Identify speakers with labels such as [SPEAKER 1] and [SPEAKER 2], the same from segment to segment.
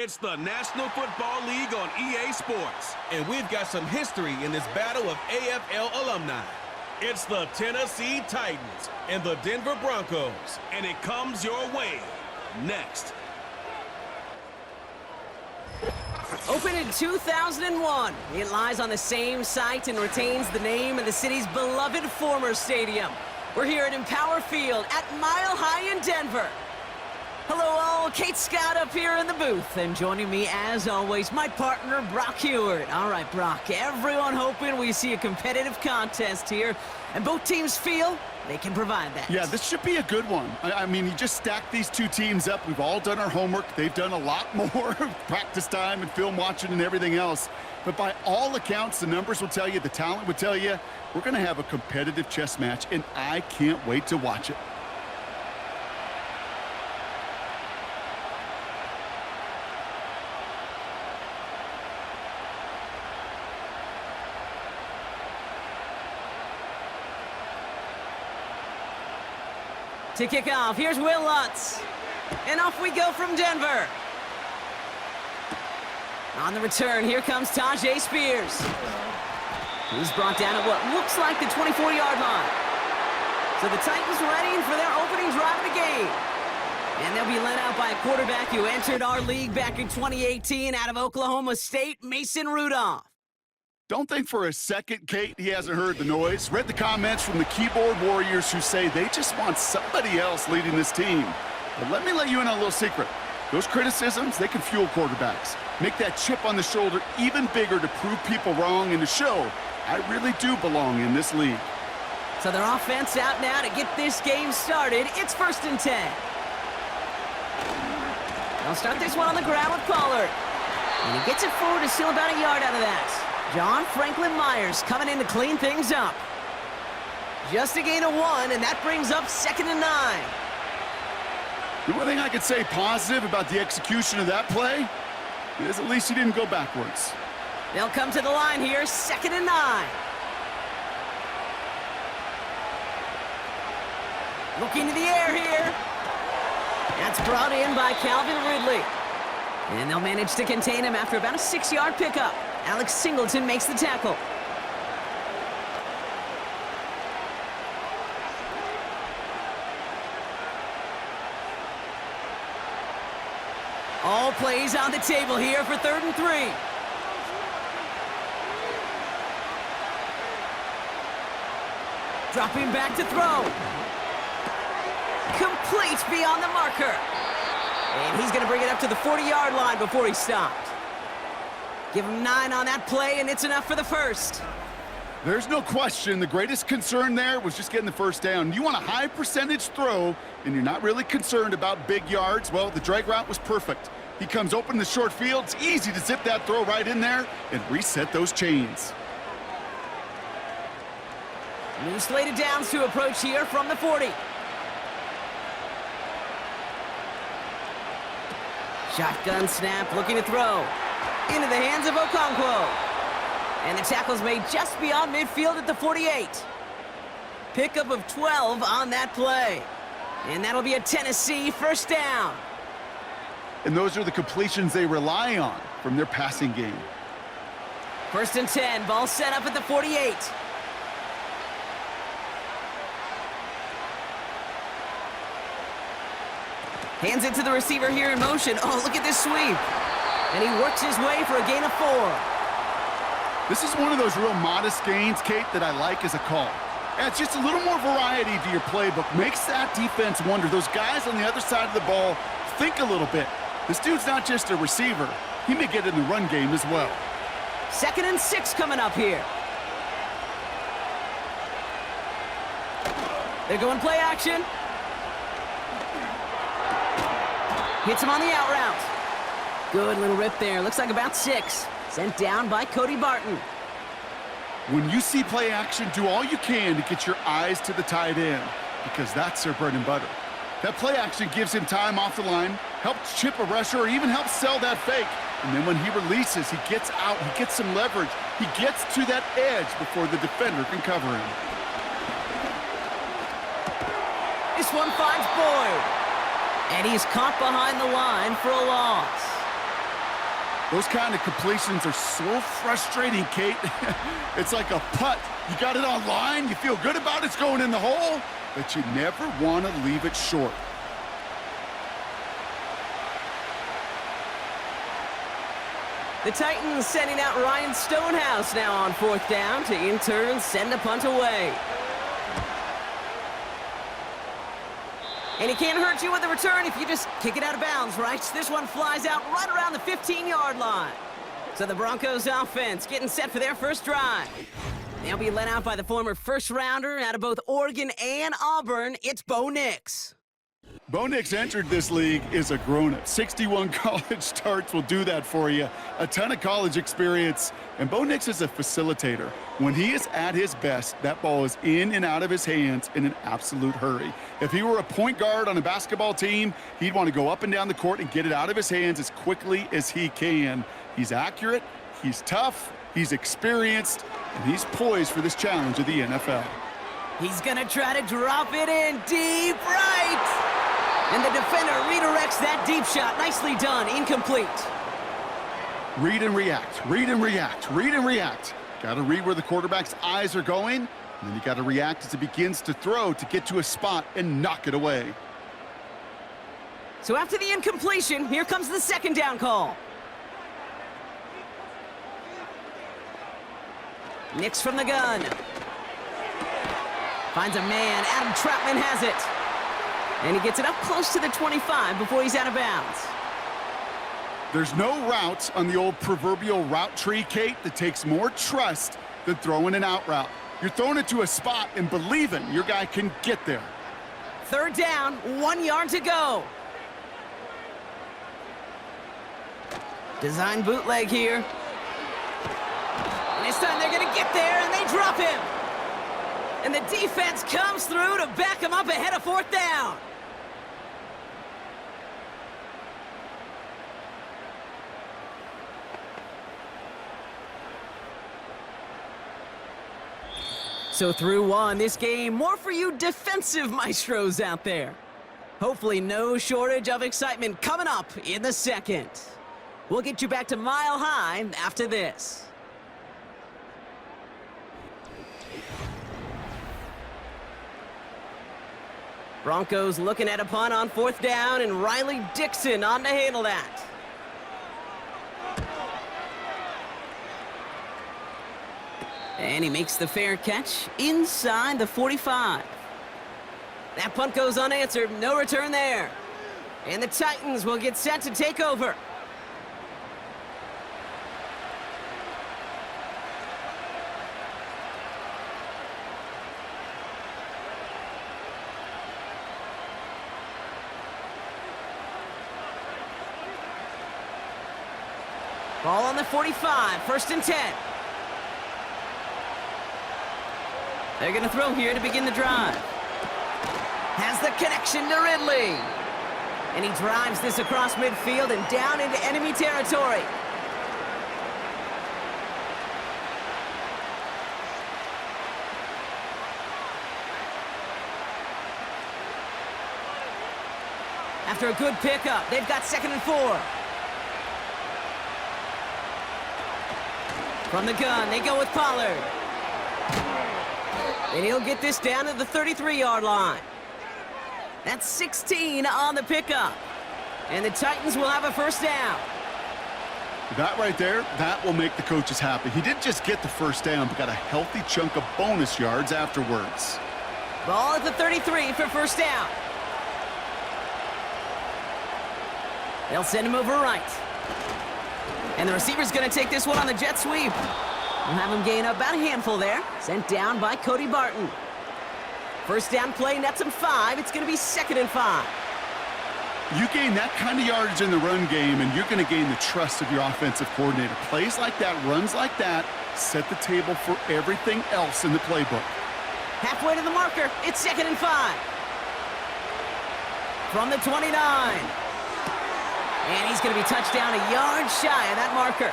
[SPEAKER 1] It's the National Football League on EA Sports, and we've got some history in this battle of AFL alumni. It's the Tennessee Titans and the Denver Broncos, and it comes your way next.
[SPEAKER 2] Opened in 2001, it lies on the same site and retains the name of the city's beloved former stadium. We're here at Empower Field at Mile High in Denver. Hello all, Kate Scott up here in the booth, and joining me as always, my partner Brock Heward. All right, Brock, everyone hoping we see a competitive contest here, and both teams feel they can provide that.
[SPEAKER 3] Yeah, this should be a good one. I mean, you just stack these two teams up. We've all done our homework. They've done a lot more practice time and film watching and everything else. But by all accounts, the numbers will tell you, the talent would tell you, we're going to have a competitive chess match, and I can't wait to watch it.
[SPEAKER 2] To kick off, here's Will Lutz. And off we go from Denver. On the return, here comes Tajay Spears. He's brought down at what looks like the 24-yard line. So the Titans ready for their opening drive of the game. And they'll be led out by a quarterback who entered our league back in 2018 out of Oklahoma State, Mason Rudolph.
[SPEAKER 3] Don't think for a second, Kate, he hasn't heard the noise. Read the comments from the keyboard warriors who say they just want somebody else leading this team. But let me let you in on a little secret. Those criticisms, they can fuel quarterbacks. Make that chip on the shoulder even bigger to prove people wrong and to show I really do belong in this league.
[SPEAKER 2] So their offense out now to get this game started. It's 1st and 10. They'll start this one on the ground with Pollard. And he gets it forward to steal about a yard out of that. John Franklin Myers coming in to clean things up. Just a gain of 1, and that brings up 2nd and 9.
[SPEAKER 3] The one thing I could say positive about the execution of that play is at least he didn't go backwards.
[SPEAKER 2] They'll come to the line here, 2nd and 9. Looking to the air here. That's brought in by Calvin Ridley. And they'll manage to contain him after about a 6-yard pickup. Alex Singleton makes the tackle. All plays on the table here for 3rd and 3. Dropping back to throw. Complete beyond the marker. And he's going to bring it up to the 40-yard line before he stopped. Give him 9 on that play, and it's enough for the first.
[SPEAKER 3] There's no question the greatest concern there was just getting the first down. You want a high percentage throw, and you're not really concerned about big yards. Well, the drag route was perfect. He comes open in the short field. It's easy to zip that throw right in there and reset those chains.
[SPEAKER 2] New slated downs to approach here from the 40. Shotgun snap, looking to throw. Into the hands of Okonkwo. And the tackle's made just beyond midfield at the 48. Pickup of 12 on that play. And that'll be a Tennessee first down.
[SPEAKER 3] And those are the completions they rely on from their passing game.
[SPEAKER 2] 1st and 10, ball set up at the 48. Hands it to the receiver here in motion. Oh, look at this sweep. And he works his way for a gain of 4.
[SPEAKER 3] This is one of those real modest gains, Kate, that I like as a call. Adds just a little more variety to your playbook. Makes that defense wonder. Those guys on the other side of the ball think a little bit. This dude's not just a receiver. He may get in the run game as well.
[SPEAKER 2] 2nd and 6 coming up here. They're going play action. Hits him on the out route. Good little rip there. Looks like about 6. Sent down by Cody Barton.
[SPEAKER 3] When you see play action, do all you can to get your eyes to the tight end, because that's their bread and butter. That play action gives him time off the line, helps chip a rusher, or even helps sell that fake. And then when he releases, he gets out, he gets some leverage. He gets to that edge before the defender can cover him.
[SPEAKER 2] This one finds Boyd. And he's caught behind the line for a loss.
[SPEAKER 3] Those kind of completions are so frustrating, Kate. It's like a putt. You got it on line, you feel good about it's going in the hole, but you never want to leave it short.
[SPEAKER 2] The Titans sending out Ryan Stonehouse now on 4th down to in turn send a punt away. And he can't hurt you with the return if you just kick it out of bounds, right? This one flies out right around the 15-yard line. So the Broncos offense getting set for their first drive. They'll be led out by the former first-rounder out of both Oregon and Auburn. It's Bo Nix.
[SPEAKER 3] Bo Nix entered this league as a grown-up. 61 college starts will do that for you. A ton of college experience. And Bo Nix is a facilitator. When he is at his best, that ball is in and out of his hands in an absolute hurry. If he were a point guard on a basketball team, he'd want to go up and down the court and get it out of his hands as quickly as he can. He's accurate, he's tough, he's experienced, and he's poised for this challenge of the NFL.
[SPEAKER 2] He's going to try to drop it in deep right. And the defender redirects that deep shot. Nicely done. Incomplete.
[SPEAKER 3] Read and react. Read and react. Read and react. Got to read where the quarterback's eyes are going, and then you got to react as it begins to throw to get to a spot and knock it away.
[SPEAKER 2] So after the incompletion, here comes the second down call. Nix from the gun. Finds a man. Adam Troutman has it. And he gets it up close to the 25 before he's out of bounds.
[SPEAKER 3] There's no route on the old proverbial route tree, Kate, that takes more trust than throwing an out route. You're throwing it to a spot and believing your guy can get there.
[SPEAKER 2] 3rd down, 1 yard to go. Design bootleg here. And this time they're going to get there, and they drop him. And the defense comes through to back him up ahead of 4th down. So through one, this game, more for you defensive maestros out there. Hopefully no shortage of excitement coming up in the second. We'll get you back to Mile High after this. Broncos looking at a punt on 4th down, and Riley Dixon on to handle that. And he makes the fair catch inside the 45. That punt goes unanswered. No return there. And the Titans will get set to take over. Ball on the 45, 1st and 10. They're going to throw here to begin the drive. Has the connection to Ridley. And he drives this across midfield and down into enemy territory. After a good pickup, they've got 2nd and 4. From the gun, they go with Pollard. And he'll get this down to the 33-yard line. That's 16 on the pickup. And the Titans will have a 1st down.
[SPEAKER 3] That right there, that will make the coaches happy. He didn't just get the 1st down, but got a healthy chunk of bonus yards afterwards.
[SPEAKER 2] Ball at the 33 for 1st down. They'll send him over right. And the receiver's going to take this one on the jet sweep. We'll have him gain about a handful there. Sent down by Cody Barton. 1st down play, nets him 5. It's going to be 2nd and 5.
[SPEAKER 3] You gain that kind of yardage in the run game, and you're going to gain the trust of your offensive coordinator. Plays like that, runs like that, set the table for everything else in the playbook.
[SPEAKER 2] Halfway to the marker. It's 2nd and 5. From the 29. And he's going to be touched down a yard shy of that marker.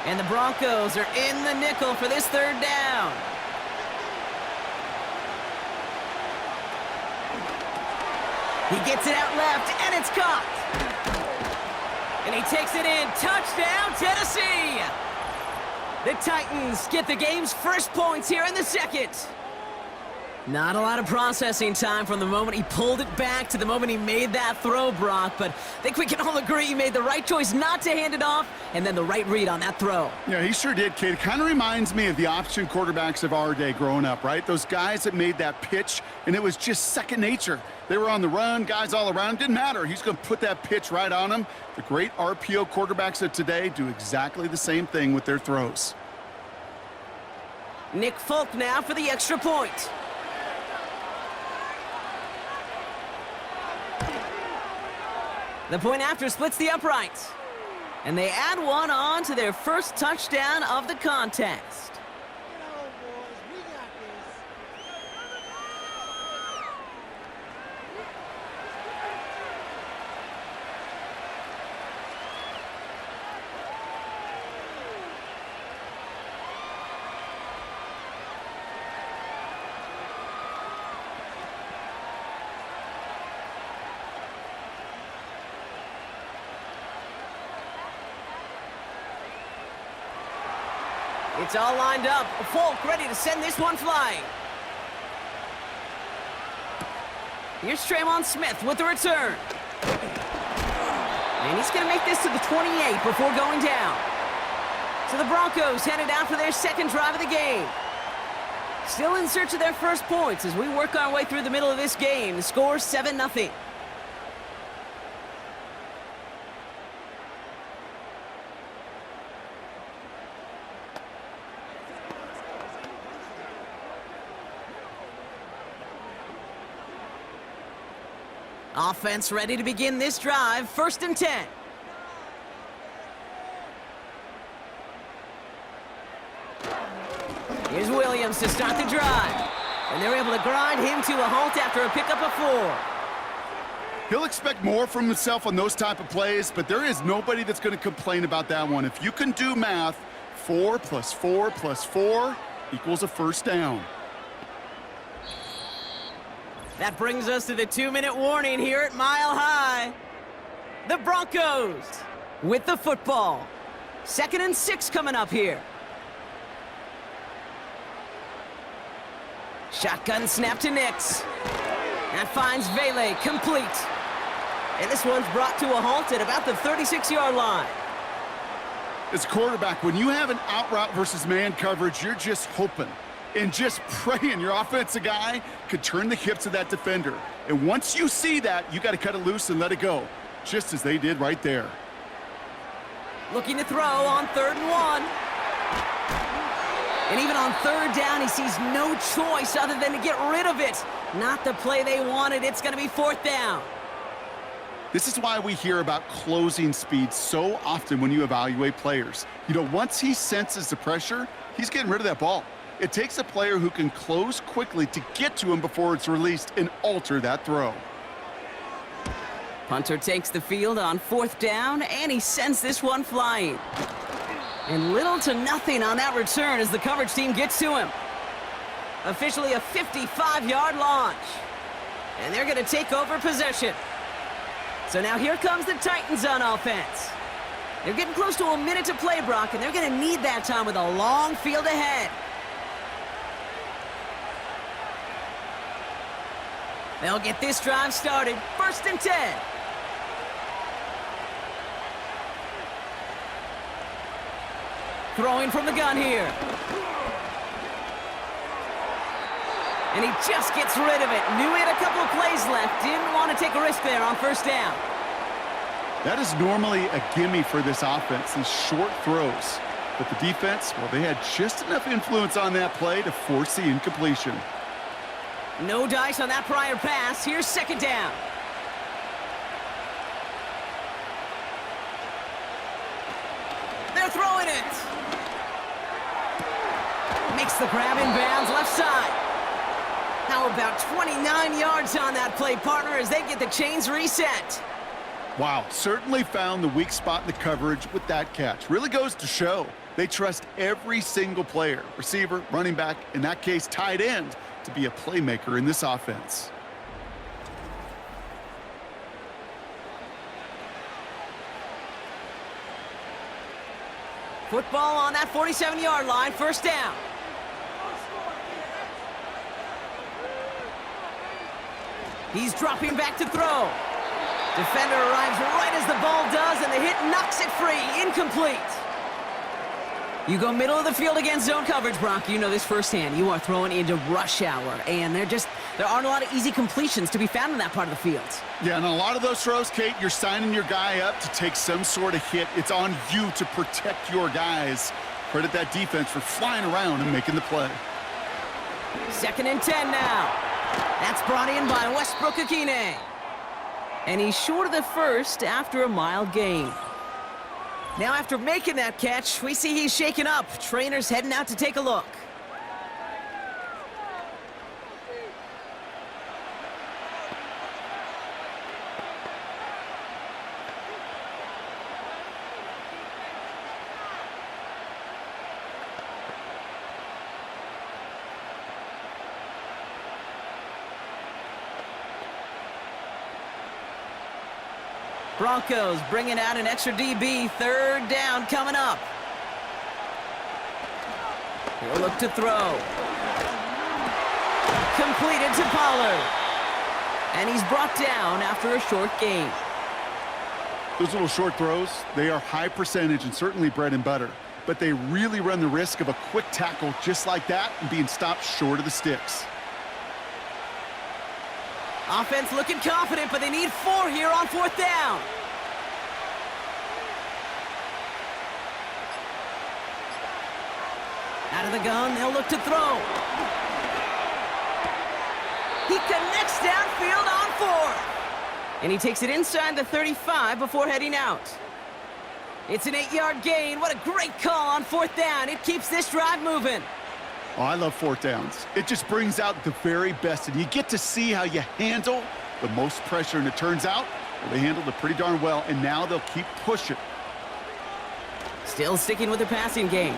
[SPEAKER 2] And the Broncos are in the nickel for this third down. He gets it out left, and it's caught. And he takes it in. Touchdown, Tennessee! The Titans get the game's first points here in the second. Not a lot of processing time from the moment he pulled it back to the moment he made that throw, Brock. But I think we can all agree he made the right choice not to hand it off, and then the right read on that throw.
[SPEAKER 3] Yeah, he sure did, kid. It kind of reminds me of the option quarterbacks of our day growing up, right? Those guys that made that pitch, and it was just second nature. They were on the run, guys all around. Didn't matter. He's going to put that pitch right on them. The great RPO quarterbacks of today do exactly the same thing with their throws.
[SPEAKER 2] Nick Folk now for the extra point. The point after splits the uprights. And they add one on to their first touchdown of the contest. It's all lined up. Folk ready to send this one flying. Here's Traymon Smith with the return. And he's going to make this to the 28 before going down. So the Broncos headed out for their second drive of the game. Still in search of their first points as we work our way through the middle of this game. The score 7-0. Offense ready to begin this drive. 1st and 10. Here's Williams to start the drive. And they're able to grind him to a halt after a pickup of 4.
[SPEAKER 3] He'll expect more from himself on those type of plays, but there is nobody that's going to complain about that one. If you can do math, 4 plus 4 plus 4 equals a first down.
[SPEAKER 2] That brings us to the 2-minute warning here at Mile High. The Broncos with the football. 2nd and 6 coming up here. Shotgun snap to Nix. That finds Vele complete. And this one's brought to a halt at about the 36-yard line.
[SPEAKER 3] As a quarterback, when you have an out route versus man coverage, you're just hoping and just praying your offensive guy could turn the hips of that defender. And once you see that, you got to cut it loose and let it go, just as they did right there.
[SPEAKER 2] Looking to throw on 3rd and 1. And even on 3rd down, he sees no choice other than to get rid of it. Not the play they wanted. It's going to be 4th down.
[SPEAKER 3] This is why we hear about closing speed so often when you evaluate players. You know, once he senses the pressure, he's getting rid of that ball. It takes a player who can close quickly to get to him before it's released and alter that throw.
[SPEAKER 2] Punter takes the field on 4th down, and he sends this one flying. And little to nothing on that return as the coverage team gets to him. Officially a 55-yard launch. And they're going to take over possession. So now here comes the Titans on offense. They're getting close to a minute to play, Brock, and they're going to need that time with a long field ahead. They'll get this drive started. 1st and 10. Throwing from the gun here. And he just gets rid of it. Knew he had a couple of plays left. Didn't want to take a risk there on 1st down.
[SPEAKER 3] That is normally a gimme for this offense, these short throws. But the defense, well, they had just enough influence on that play to force the incompletion.
[SPEAKER 2] No dice on that prior pass. Here's 2nd down. They're throwing it. Makes the grab in bounds left side. How about 29 yards on that play, partner, as they get the chains reset?
[SPEAKER 3] Wow, certainly found the weak spot in the coverage with that catch. Really goes to show They trust every single player, receiver, running back, in that case, tight end, to be a playmaker in this offense.
[SPEAKER 2] Football on that 47-yard line, first down. He's dropping back to throw. Defender arrives right as the ball does, and the hit knocks it free. Incomplete. You go middle of the field against zone coverage, Brock. You know this firsthand. You are throwing into rush hour, and there aren't a lot of easy completions to be found in that part of the field.
[SPEAKER 3] Yeah, and a lot of those throws, Kate, you're signing your guy up to take some sort of hit. It's on you to protect your guys. Credit that defense for flying around and making the play.
[SPEAKER 2] 2nd and 10 now. That's brought in by Westbrook Akine. And he's short of the first after a mild gain. Now after making that catch, we see he's shaken up. Trainer's heading out to take a look. Broncos bringing out an extra DB. 3rd down coming up. He'll look to throw. Completed to Pollard. And he's brought down after a short gain.
[SPEAKER 3] Those little short throws, they are high percentage and certainly bread and butter. But they really run the risk of a quick tackle just like that and being stopped short of the sticks.
[SPEAKER 2] Offense looking confident, but they need 4 here on 4th down. Out of the gun, they'll look to throw. He connects downfield on 4th. And he takes it inside the 35 before heading out. It's an 8-yard gain. What a great call on 4th down. It keeps this drive moving.
[SPEAKER 3] Oh, I love 4th downs. It just brings out the very best, and you get to see how you handle the most pressure, and it turns out well, they handled it pretty darn well, and now they'll keep pushing.
[SPEAKER 2] Still sticking with the passing game.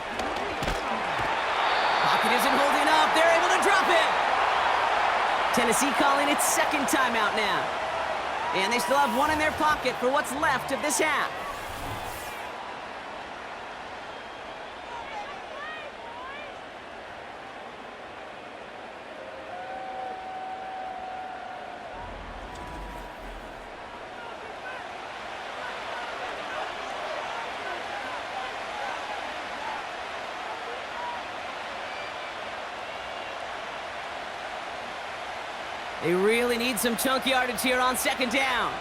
[SPEAKER 2] Pocket isn't holding up. They're able to drop it. Tennessee calling its 2nd timeout now. And they still have 1 in their pocket for what's left of this half. They really need some chunk yardage here on 2nd down.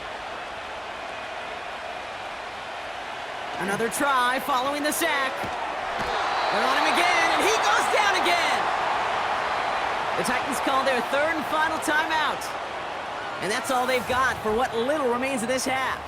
[SPEAKER 2] Another try following the sack. They're on him again, and he goes down again. The Titans call their 3rd and final timeout. And that's all they've got for what little remains of this half.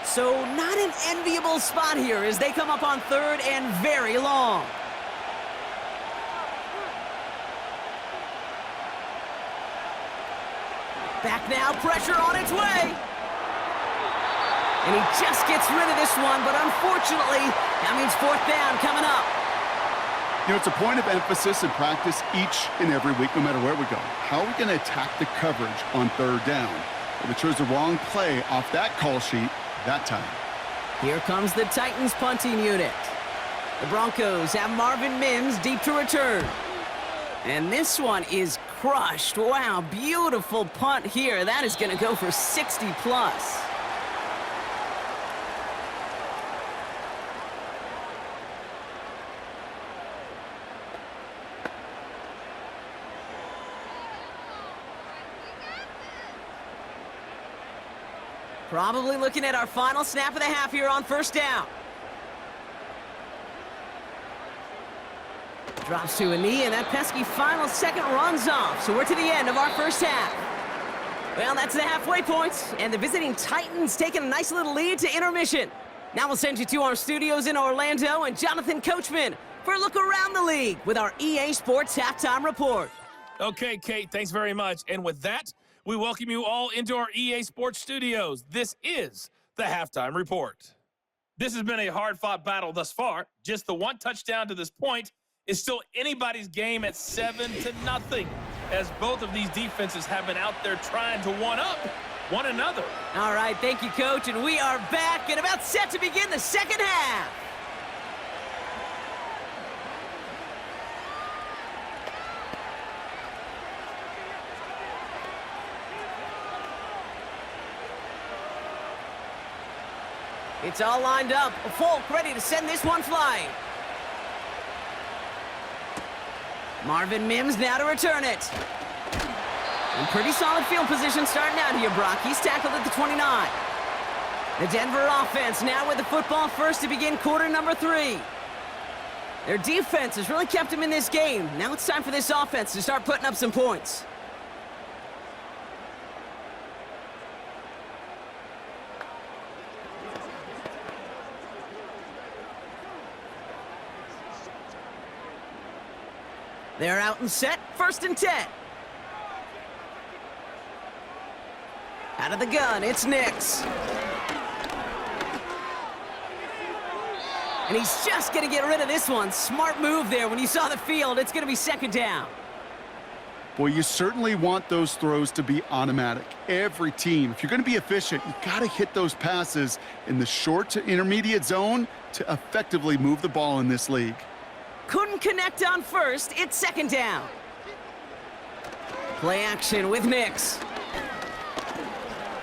[SPEAKER 2] So not an enviable spot here as they come up on 3rd and very long. Back now, pressure on its way. And he just gets rid of this one, but unfortunately, that means 4th down coming up.
[SPEAKER 3] You know, it's a point of emphasis in practice each and every week, no matter where we go. How are we going to attack the coverage on 3rd down? Well, they chose the wrong play off that call sheet that time.
[SPEAKER 2] Here comes the Titans punting unit. The Broncos have Marvin Mims deep to return. And this one is crushed. Wow, beautiful punt here. That is going to go for 60 plus. Probably looking at our final snap of the half here on 1st down. Drops to a knee, and that pesky final second runs off. So we're to the end of our 1st half. Well, that's the halfway point, and the visiting Titans taking a nice little lead to intermission. Now we'll send you to our studios in Orlando and Jonathan Coachman for a look around the league with our EA Sports Halftime Report.
[SPEAKER 4] Okay, Kate, thanks very much. And with that, we welcome you all into our EA Sports studios. This is the Halftime Report. This has been a hard-fought battle thus far. Just the one touchdown to this point is still anybody's game at 7-0, as both of these defenses have been out there trying to one-up one another.
[SPEAKER 2] All right, thank you, Coach, and we are back and about set to begin the second half. It's all lined up. Folk ready to send this one flying. Marvin Mims now to return it. In pretty solid field position starting out here, Brock. He's tackled at the 29. The Denver offense now with the football first to begin quarter number 3. Their defense has really kept them in this game. Now it's time for this offense to start putting up some points. They're out and set, 1st and 10. Out of the gun, it's Nix. And he's just going to get rid of this one. Smart move there. When you saw the field, it's going to be 2nd down.
[SPEAKER 3] Boy, you certainly want those throws to be automatic. Every team, if you're going to be efficient, you got to hit those passes in the short to intermediate zone to effectively move the ball in this league.
[SPEAKER 2] Couldn't connect on 1st. It's 2nd down. Play action with Nix.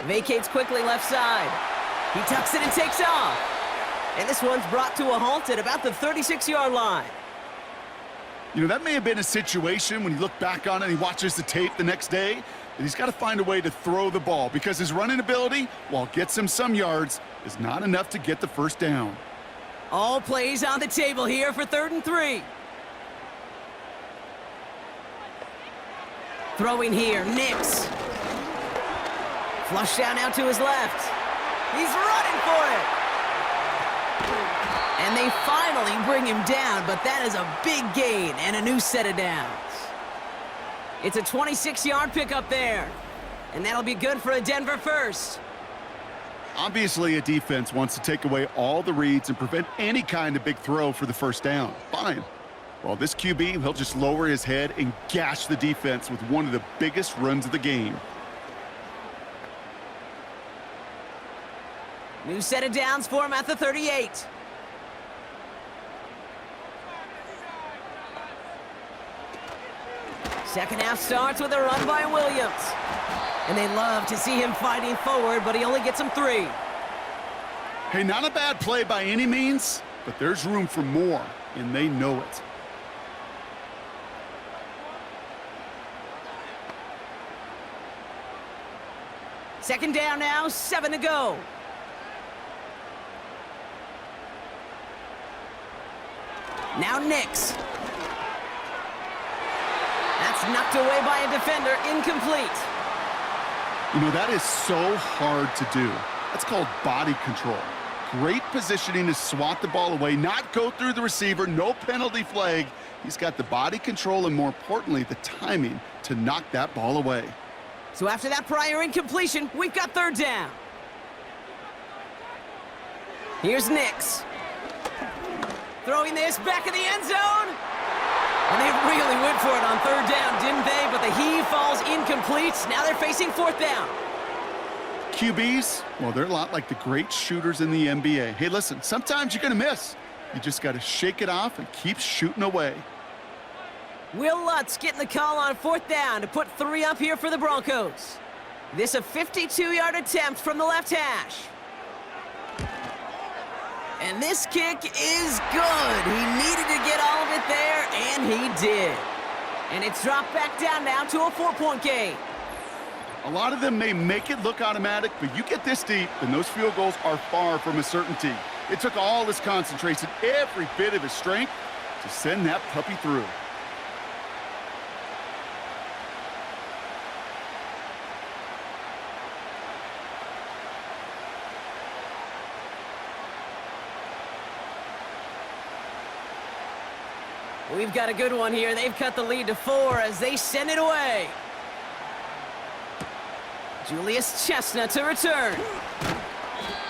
[SPEAKER 2] Vacates quickly left side. He tucks it and takes off. And this one's brought to a halt at about the 36-yard line.
[SPEAKER 3] You know, that may have been a situation when you look back on it and he watches the tape the next day, that he's got to find a way to throw the ball because his running ability, while it gets him some yards, is not enough to get the 1st down.
[SPEAKER 2] All plays on the table here for 3rd and 3. Throwing here, Nix. Flush down out to his left. He's running for it. And they finally bring him down, but that is a big gain and a new set of downs. It's a 26-yard pickup there. And that'll be good for a Denver 1st.
[SPEAKER 3] Obviously, a defense wants to take away all the reads and prevent any kind of big throw for the 1st down. Fine. Well, this QB, he'll just lower his head and gash the defense with one of the biggest runs of the game.
[SPEAKER 2] New set of downs for him at the 38. Second half starts with a run by Williams. And they love to see him fighting forward, but he only gets him 3.
[SPEAKER 3] Hey, not a bad play by any means, but there's room for more, and they know it.
[SPEAKER 2] Second down now, 7 to go. Now Nix. That's knocked away by a defender, incomplete.
[SPEAKER 3] You know, that is so hard to do. That's called body control. Great positioning to swat the ball away, not go through the receiver, no penalty flag. He's got the body control and, more importantly, the timing to knock that ball away.
[SPEAKER 2] So after that prior incompletion, we've got 3rd down. Here's Nix. Throwing this back in the end zone. And they really went for it on 3rd down, didn't they? But the heave falls incomplete. Now they're facing 4th down.
[SPEAKER 3] QBs, well, they're a lot like the great shooters in the NBA. Hey, listen, sometimes you're going to miss. You just got to shake it off and keep shooting away.
[SPEAKER 2] Will Lutz getting the call on 4th down to put 3 up here for the Broncos. This a 52-yard attempt from the left hash. And this kick is good. He needed to get all of it there, and he did. And it's dropped back down now to a 4-point game.
[SPEAKER 3] A lot of them may make it look automatic, but you get this deep, and those field goals are far from a certainty. It took all his concentration, every bit of his strength, to send that puppy through.
[SPEAKER 2] We've got a good one here. They've cut the lead to 4 as they send it away. Julius Chestnut to return.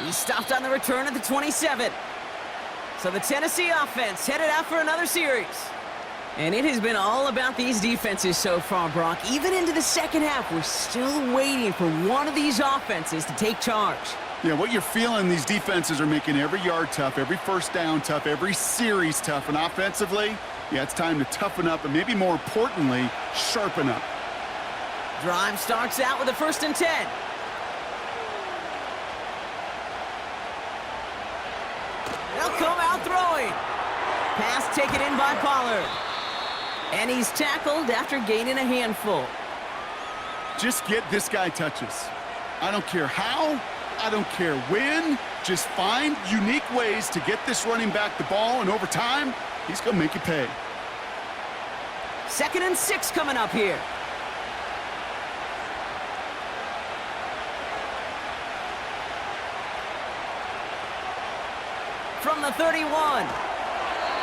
[SPEAKER 2] He stopped on the return at the 27. So the Tennessee offense headed out for another series. And it has been all about these defenses so far, Brock. Even into the second half, we're still waiting for one of these offenses to take charge.
[SPEAKER 3] Yeah, what you're feeling, these defenses are making every yard tough, every first down tough, every series tough. And offensively, yeah, it's time to toughen up and maybe more importantly, sharpen up.
[SPEAKER 2] Drive starts out with a 1st and 10. They'll come out throwing. Pass taken in by Pollard. And he's tackled after gaining a handful.
[SPEAKER 3] Just get this guy touches. I don't care how, I don't care when. Just find unique ways to get this running back the ball, and over time, he's going to make you pay.
[SPEAKER 2] 2nd and 6 coming up here. From the 31.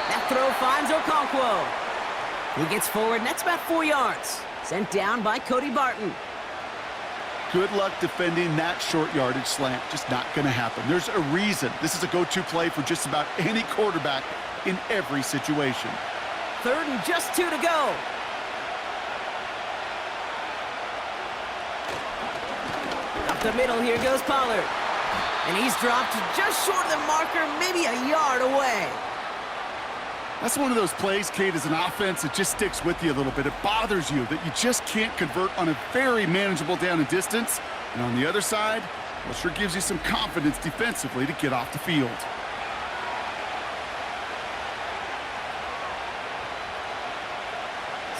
[SPEAKER 2] That throw finds Okonkwo. He gets forward, and that's about 4 yards. Sent down by Cody Barton.
[SPEAKER 3] Good luck defending that short yardage slant. Just not going to happen. There's a reason. This is a go-to play for just about any quarterback in every situation.
[SPEAKER 2] 3rd and just 2 to go. Up the middle, here goes Pollard. And he's dropped just short of the marker, maybe a yard away.
[SPEAKER 3] That's one of those plays, Kate, as an offense, it just sticks with you a little bit. It bothers you that you just can't convert on a very manageable down and distance. And on the other side, well, sure gives you some confidence defensively to get off the field.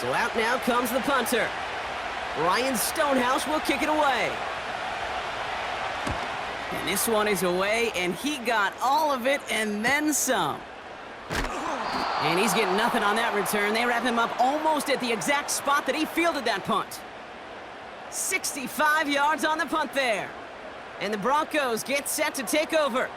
[SPEAKER 2] So out now comes the punter. Ryan Stonehouse will kick it away. And this one is away, and he got all of it and then some. And he's getting nothing on that return. They wrap him up almost at the exact spot that he fielded that punt. 65 yards on the punt there. And the Broncos get set to take over.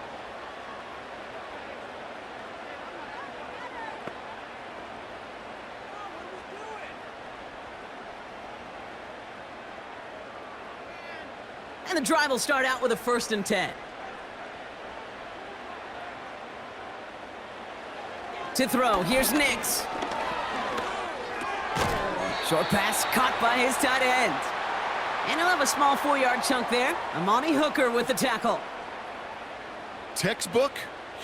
[SPEAKER 2] And the drive will start out with a 1st and 10. To throw, here's Nix. Short pass caught by his tight end. And he'll have a small 4-yard chunk there. Amani Hooker with the tackle.
[SPEAKER 3] Textbook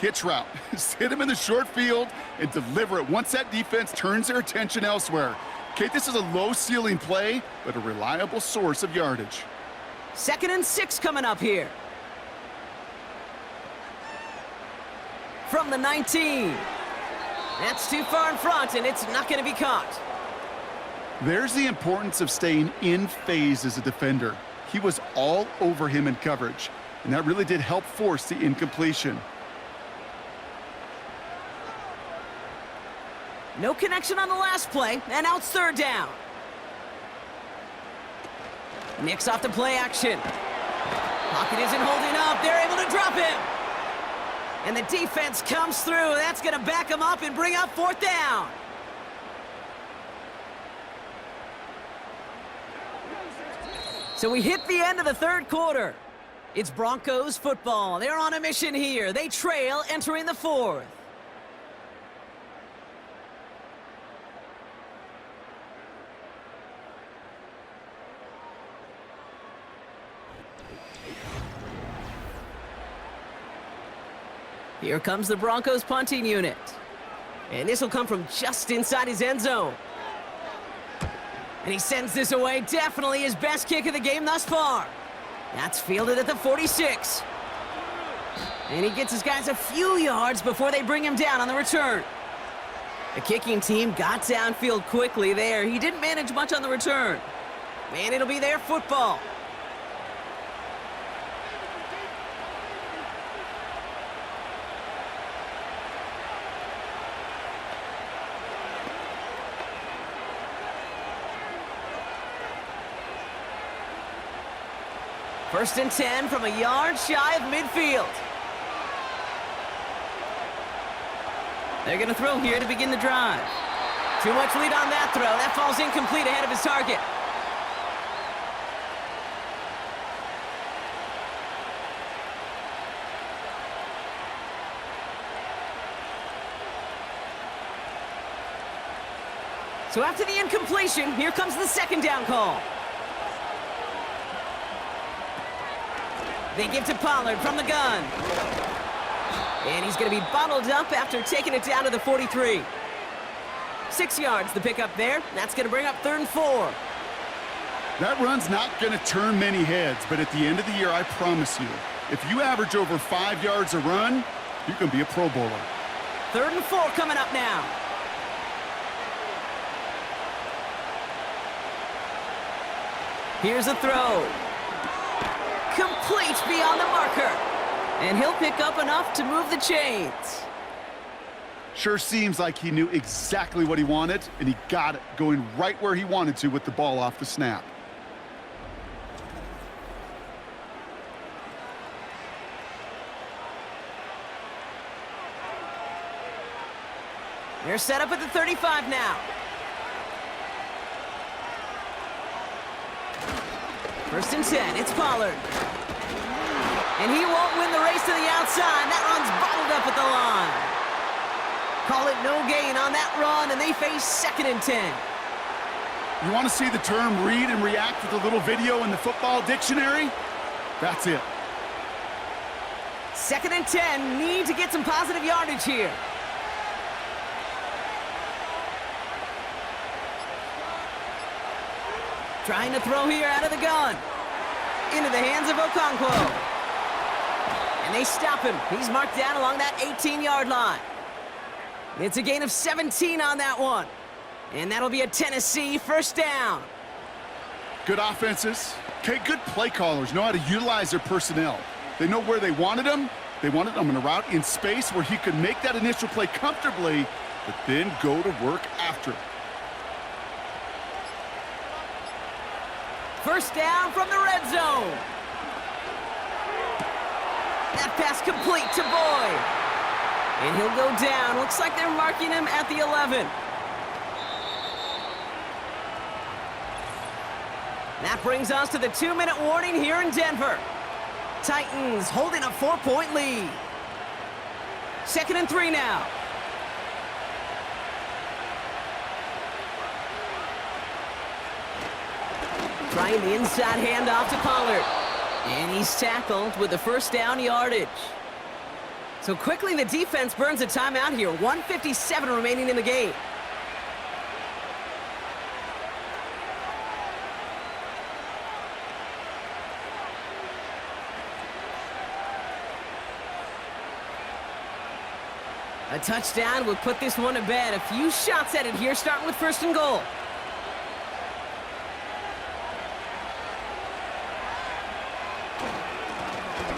[SPEAKER 3] hitch route. Just hit him in the short field and deliver it once that defense turns their attention elsewhere. Kate, this is a low-ceiling play, but a reliable source of yardage.
[SPEAKER 2] 2nd and 6 coming up here. From the 19. That's too far in front, and it's not going to be caught.
[SPEAKER 3] There's the importance of staying in phase as a defender. He was all over him in coverage, and that really did help force the incompletion.
[SPEAKER 2] No connection on the last play, and now it's 3rd down. Nix off the play action. Pocket isn't holding up. They're able to drop him. And the defense comes through. That's going to back him up and bring up 4th down. So we hit the end of the 3rd quarter. It's Broncos football. They're on a mission here. They trail entering the 4th. Here comes the Broncos punting unit. And this will come from just inside his end zone. And he sends this away. Definitely his best kick of the game thus far. That's fielded at the 46. And he gets his guys a few yards before they bring him down on the return. The kicking team got downfield quickly there. He didn't manage much on the return. And it'll be their football. First and 10 from a yard shy of midfield. They're going to throw here to begin the drive. Too much lead on that throw. That falls incomplete ahead of his target. So after the incompletion, here comes the second down call. They give to Pollard from the gun. And he's going to be bottled up after taking it down to the 43. 6 yards, the pickup there. That's going to bring up 3rd and 4.
[SPEAKER 3] That run's not going to turn many heads, but at the end of the year, I promise you, if you average over 5 yards a run, you can be a Pro Bowler.
[SPEAKER 2] 3rd and 4 coming up now. Here's a throw. Complete beyond the marker. And he'll pick up enough to move the chains.
[SPEAKER 3] Sure seems like he knew exactly what he wanted, and he got it going right where he wanted to with the ball off the snap.
[SPEAKER 2] They're set up at the 35 now. First and 10, it's Pollard. And he won't win the race to the outside. That run's bottled up at the line. Call it no gain on that run, and they face 2nd and 10.
[SPEAKER 3] You want to see the term read and react with a little video in the football dictionary? That's it.
[SPEAKER 2] 2nd and 10, need to get some positive yardage here. Trying to throw here out of the gun. Into the hands of Okonkwo. And they stop him. He's marked down along that 18-yard line. It's a gain of 17 on that one. And that'll be a Tennessee first down.
[SPEAKER 3] Good offenses. Okay, good play callers know how to utilize their personnel. They know where they wanted them. They wanted them in a route in space where he could make that initial play comfortably, but then go to work after.
[SPEAKER 2] First down from the red zone. That pass complete to Boyd. And he'll go down. Looks like they're marking him at the 11. That brings us to the 2-minute warning here in Denver. Titans holding a 4-point lead. 2nd and 3 now. Trying the inside handoff to Pollard. And he's tackled with the first down yardage. So quickly the defense burns a timeout here. 1:57 remaining in the game. A touchdown would put this one to bed. A few shots at it here, starting with 1st and goal.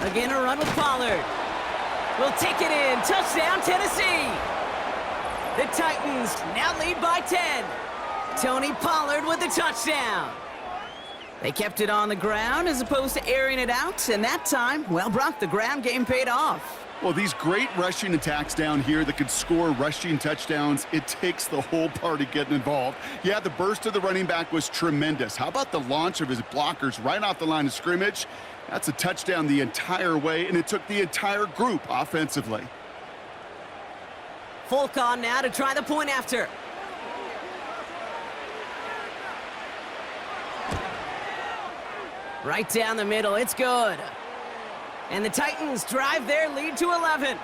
[SPEAKER 2] Again, a run with Pollard. Will take it in. Touchdown, Tennessee. The Titans now lead by 10. Tony Pollard with the touchdown. They kept it on the ground as opposed to airing it out, and that time, well, Brock, the ground game paid off.
[SPEAKER 3] Well, these great rushing attacks down here that could score rushing touchdowns, it takes the whole party getting involved. Yeah, the burst of the running back was tremendous. How about the launch of his blockers right off the line of scrimmage? That's a touchdown the entire way, and it took the entire group offensively.
[SPEAKER 2] Folk on now to try the point after. Right down the middle, it's good. And the Titans drive their lead to 11.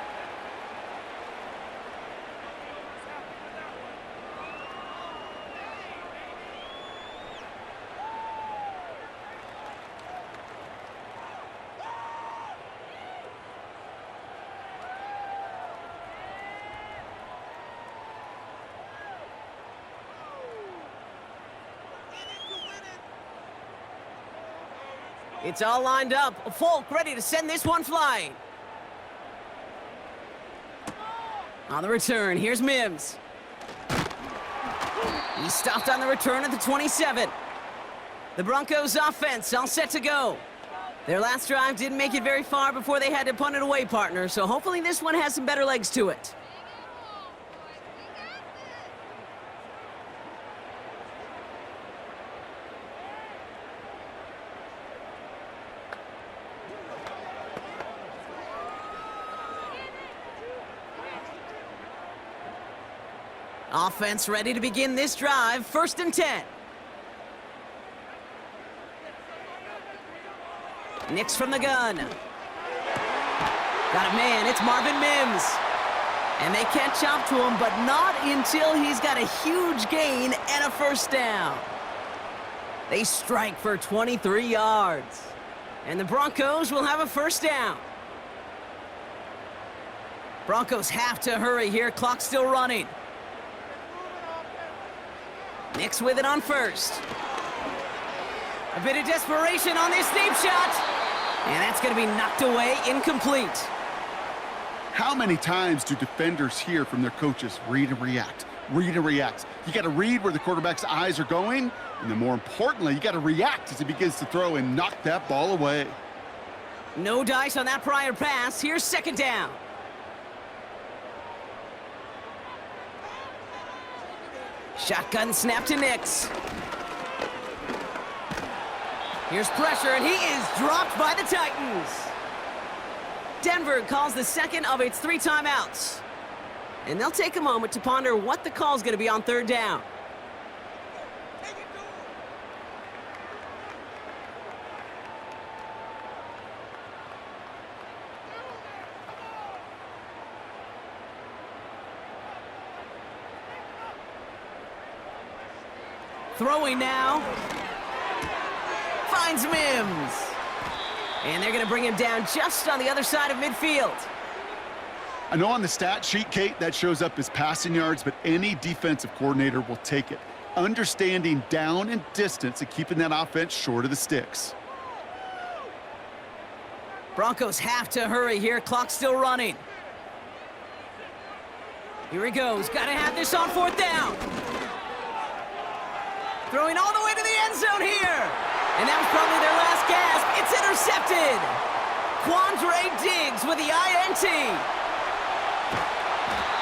[SPEAKER 2] It's all lined up. Folk ready to send this one flying. On the return, here's Mims. He stopped on the return at the 27. The Broncos offense all set to go. Their last drive didn't make it very far before they had to punt it away, partner, so hopefully this one has some better legs to it. Offense ready to begin this drive. 1st and 10. Nix from the gun. Got a man. It's Marvin Mims. And they catch up to him, but not until he's got a huge gain and a 1st down. They strike for 23 yards. And the Broncos will have a 1st down. Broncos have to hurry here. Clock still running. Nix with it on 1st. A bit of desperation on this deep shot. And that's going to be knocked away, incomplete.
[SPEAKER 3] How many times do defenders hear from their coaches, read and react, read and react? You got to read where the quarterback's eyes are going, and then more importantly, you got to react as he begins to throw and knock that ball away.
[SPEAKER 2] No dice on that prior pass. Here's 2nd down. Shotgun snap to Nix. Here's pressure, and he is dropped by the Titans. Denver calls the 2nd of its 3 timeouts. And they'll take a moment to ponder what the call is going to be on 3rd down. Throwing now. Finds Mims. And they're going to bring him down just on the other side of midfield.
[SPEAKER 3] I know on the stat sheet, Kate, that shows up as passing yards, but any defensive coordinator will take it. Understanding down and distance and keeping that offense short of the sticks.
[SPEAKER 2] Broncos have to hurry here. Clock still running. Here he goes. Got to have this on 4th down. Throwing all the way to the end zone here. And that was probably their last gasp. It's intercepted. Quandre Diggs with the INT.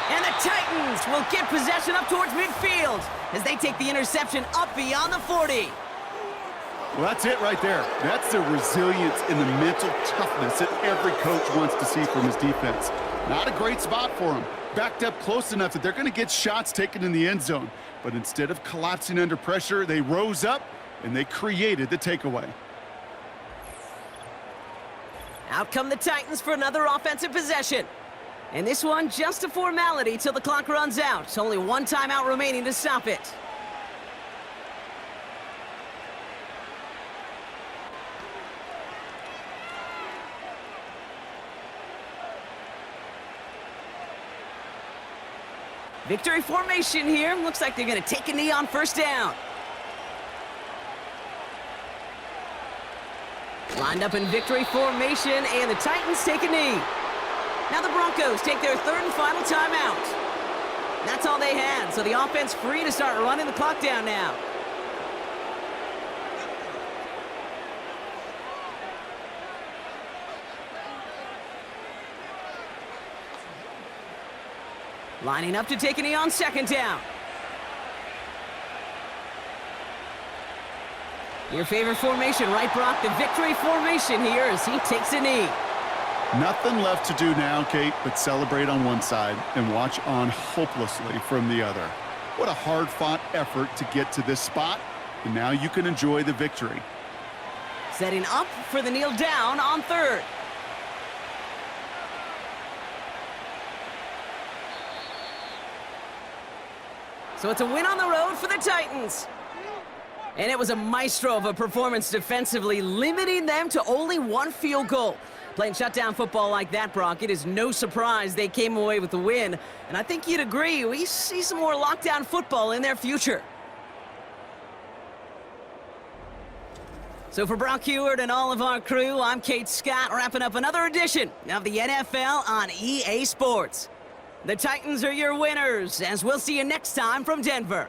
[SPEAKER 2] And the Titans will get possession up towards midfield as they take the interception up beyond the 40.
[SPEAKER 3] Well, that's it right there. That's the resilience and the mental toughness that every coach wants to see from his defense. Not a great spot for him. Backed up close enough that they're going to get shots taken in the end zone. But instead of collapsing under pressure, they rose up and they created the takeaway.
[SPEAKER 2] Out come the Titans for another offensive possession. And this one just a formality till the clock runs out. It's only 1 timeout remaining to stop it. Victory formation here. Looks like they're going to take a knee on 1st down. Lined up in victory formation, and the Titans take a knee. Now the Broncos take their 3rd and final timeout. That's all they had, so the offense free to start running the clock down now. Lining up to take a knee on 2nd down. Your favorite formation, right, Brock? The victory formation here as he takes a knee.
[SPEAKER 3] Nothing left to do now, Kate, but celebrate on one side and watch on hopelessly from the other. What a hard-fought effort to get to this spot, and now you can enjoy the victory.
[SPEAKER 2] Setting up for the kneel down on 3rd. So it's a win on the road for the Titans. And it was a maestro of a performance defensively, limiting them to only 1 field goal. Playing shutdown football like that, Brock, it is no surprise they came away with the win. And I think you'd agree, we see some more lockdown football in their future. So for Brock Heward and all of our crew, I'm Kate Scott, wrapping up another edition of the NFL on EA Sports. The Titans are your winners, as we'll see you next time from Denver.